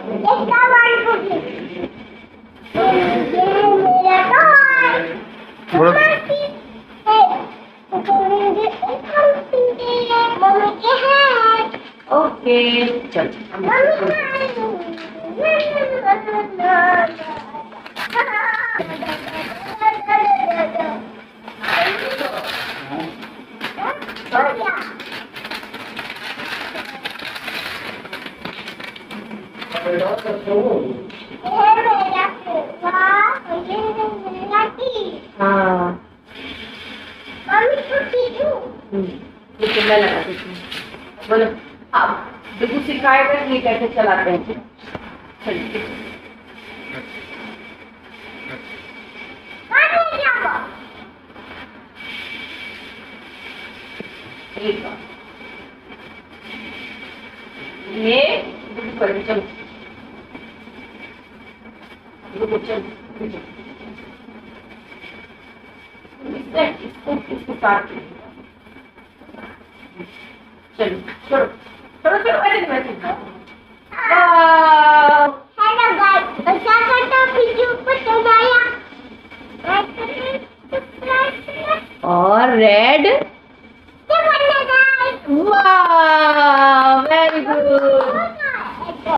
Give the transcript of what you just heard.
इसका one cookie ये मेरा टॉय बोलो। मम्मी के है ओके चल हाँ ठीक है मैं लगा देती हूँ बोलो अब बिल्कुल सिखाएगा कि ये कैसे चलाते हैं चलिए ठीक है ये बिल्कुल चलो बिल्कुल चलो इसको काट चलो छोड़ो छोड़ो छोड़ो ऐसे नहीं हेलो गाइस अच्छा करता वीडियो को चलाया और रेड